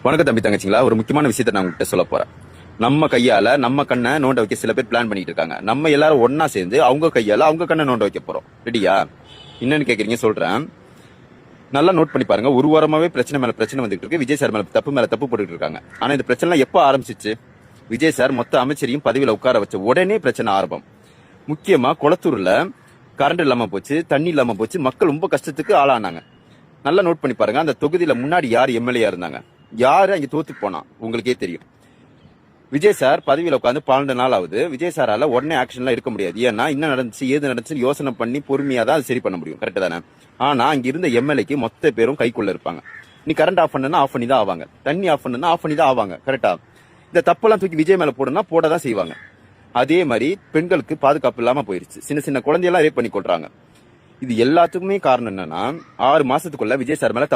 வணக்கம் தம்பி தங்கச்சிங்களா, ஒரு முக்கியமான விஷயத்த நான் உங்ககிட்ட சொல்ல போறேன். நம்ம கையால நம்ம கண்ணை நோண்ட வைக்க சில பேர் பிளான் பண்ணிட்டு இருக்காங்க. நம்ம எல்லாரும் ஒன்னா சேர்ந்து அவங்க கையால அவங்க கண்ணை நோண்ட வைக்க போறோம். ரெடியா? என்னன்னு கேக்குறீங்க, சொல்றேன். நல்லா நோட் பண்ணி பாருங்க. ஒரு வாரமாவே பிரச்சனை மேல பிரச்சனை வந்துட்டு இருக்கு. விஜய் சார் மேல தப்பு போட்டுட்டு இருக்காங்க. ஆனா இந்த பிரச்சனை எப்ப ஆரம்பிச்சிச்சு? விஜய் சார் மொத்த அமைச்சரையும் பதவியில உட்கார வச்ச உடனே பிரச்சனை ஆரம்பம். முக்கியமா குளத்தூர்ல கரண்ட் இல்லாம போச்சு, தண்ணி இல்லாம போச்சு, மக்கள் ரொம்ப கஷ்டத்துக்கு ஆளானாங்க. நல்லா நோட் பண்ணி பாருங்க. அந்த தொகுதியில முன்னாடி யார் எம்எல்ஏ இருந்தாங்க, யாரு அங்க தோத்து போனா உங்களுக்கே தெரியும். விஜய் சார் பதவியில உட்காந்து 12 நாள் ஆகுது. விஜய் சாரால உடனே ஆக்ஷன்லாம் இருக்க முடியாது. ஏன்னா என்ன நடந்துச்சு ஏது நடந்துச்சு யோசனை பண்ணி பொறுமையா தான் சரி பண்ண முடியும். கரெக்ட் தானே? ஆனா அங்க இருந்த எம்எல்ஏக்கு மொத்த பேரும் கைக்குள்ள இருப்பாங்க. நீ கரண்ட் ஆஃப் பண்ணா ஆஃப் பண்ணி தான் ஆவாங்க, தண்ணி ஆஃப் பண்ணா ஆஃப் பண்ணி தான் ஆவாங்க. கரெக்டா? இந்த தப்பெல்லாம் தூக்கி விஜய் மேல போடனா போட தான் செய்வாங்க. அதே மாதிரி பெண்களுக்கு பாதுகாப்பு இல்லாம போயிருச்சு. சின்ன சின்ன குழந்தையெல்லாம் ரேப் பண்ணி கொள்றாங்க. இது எல்லாத்துக்குமே காரணம் என்னன்னா, 6 மாசத்துக்குள்ள விஜய் சார் மேல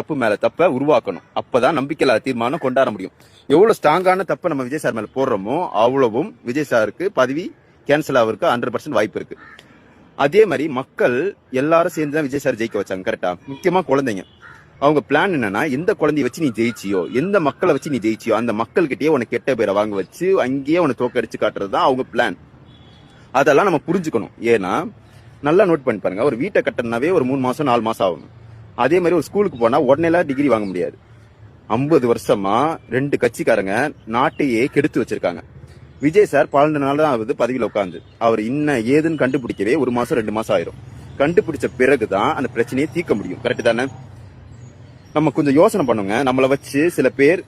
தப்ப உருவாக்கணும். அப்பதான் நம்பிக்கையில்லா தீர்மானம் கொண்டாட முடியும். எவ்வளவு ஸ்ட்ராங்கான தப்ப நம்ம விஜய் சார் மேல போடுறோமோ அவ்வளவும் விஜய் சாருக்கு பதவி கேன்சல் ஆகிறதுக்கு 100% வாய்ப்பு இருக்கு. அதே மாதிரி மக்கள் எல்லாரும் சேர்ந்து தான் விஜய் சார் ஜெயிக்க வச்சாங்க. கரெக்டா? முக்கியமா குழந்தைங்க. அவங்க பிளான் என்னன்னா, எந்த குழந்தைய வச்சு நீ ஜெயிச்சியோ, எந்த மக்களை வச்சு நீ ஜெயிச்சியோ அந்த மக்கள்கிட்டயே உனக்கு கெட்ட பேரை வாங்க வச்சு அங்கேயே உனக்கு தோக்கடிச்சு காட்டுறதுதான் அவங்க பிளான். அதெல்லாம் நம்ம புரிஞ்சுக்கணும். ஏன்னா நல்லா நோட் பண்ணி பாருங்க. ஒரு வீட்டை கட்டணும்னாவே ஒரு 3 மாசம் 4 மாசம் ஆகும். அதே மாதிரி ஒரு ஸ்கூலுக்கு போனா உடனே டிகிரி வாங்க முடியாது. 50 வருஷமா 2 கட்சிக்காரங்க நாட்டையே கெடுத்து வச்சிருக்காங்க. விஜய் சார் 12 நாள் தான் ஆகுது பதவியில உட்காந்து. அவர் இன்ன ஏதுன்னு கண்டுபிடிக்கவே 1 மாசம் 2 மாசம் ஆயிரும். கண்டுபிடிச்ச பிறகுதான் அந்த பிரச்சனையை தீர்க்க முடியும். கரெக்ட் தானே? நம்ம கொஞ்சம் யோசனை பண்ணுங்க. நம்மளை வச்சு சில பேர்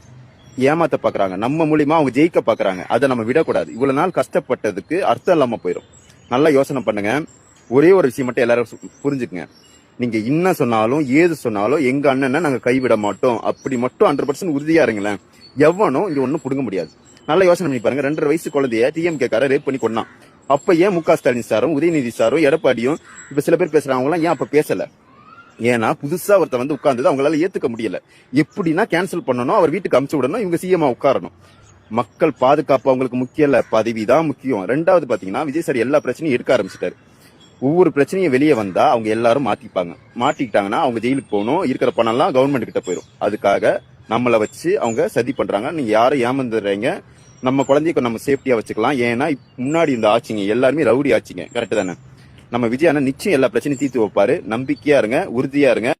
ஏமாத்த பாக்குறாங்க, நம்ம மூலியமா அவங்க ஜெயிக்க பாக்குறாங்க. அதை நம்ம விடக்கூடாது. இவ்வளவு நாள் கஷ்டப்பட்டதுக்கு அர்த்தம் இல்லாம போயிடும். நல்லா யோசனை பண்ணுங்க. ஒரே ஒரு விஷயம் மட்டும் எல்லாரும் புரிஞ்சுக்குங்க. நீங்க என்ன சொன்னாலும் ஏது சொன்னாலும் எங்க அண்ணனை நாங்க கைவிட மாட்டோம். அப்படி மட்டும் 100% உறுதியா இருங்களேன். எவனும் இங்க ஒண்ணும் புடுங்க முடியாது. நல்லா யோசனை பண்ணி பாருங்க. 2.5 வயசு குழந்தைய டிஎம்கே கார ரேப் பண்ணி கொண்டான். அப்ப ஏன் முக ஸ்டாலின் சாரும் உதயநிதி சாரும் எடப்பாடியும் இப்ப சில பேர் பேசுறாங்க ஏன் அப்ப பேசல? ஏன்னா புதுசா ஒருத்த உட்கார்ந்து அவங்களால ஏத்துக்க முடியல. எப்படின்னா கேன்சல் பண்ணணும், அவர் வீட்டுக்கு அமுச்சு விடணும், இவங்க சிஎம் உட்காரணும். மக்கள் பாதுகாப்பு அவங்களுக்கு முக்கியம் இல்ல, பதவி தான் முக்கியம். 2வது பாத்தீங்கன்னா விஜய் சார் எல்லா பிரச்சனையும் எடுக்க ஆரம்பிச்சிட்டாரு. ஒவ்வொரு பிரச்சனையும் வெளியே வந்தா அவங்க எல்லாரும் மாட்டிக்கிட்டாங்கன்னா அவங்க ஜெயிலுக்கு போகணும். இருக்கிற பணம் எல்லாம் கவர்மெண்ட் கிட்ட போயிடும். அதுக்காக நம்மளை வச்சு அவங்க சதி பண்றாங்க. நீங்க யாரும் ஏமாந்துடுறீங்க. நம்ம குழந்தைய நம்ம சேஃப்டியா வச்சுக்கலாம். ஏன்னா முன்னாடி இந்த ஆட்சிங்க எல்லாருமே ரவுடி ஆட்சிங்க. கரெக்ட் தானே? நம்ம விஜய் அண்ணா நிச்சயம் எல்லா பிரச்சனையும் தீர்த்து வைப்பாரு. நம்பிக்கையா இருங்க, உறுதியா இருங்க.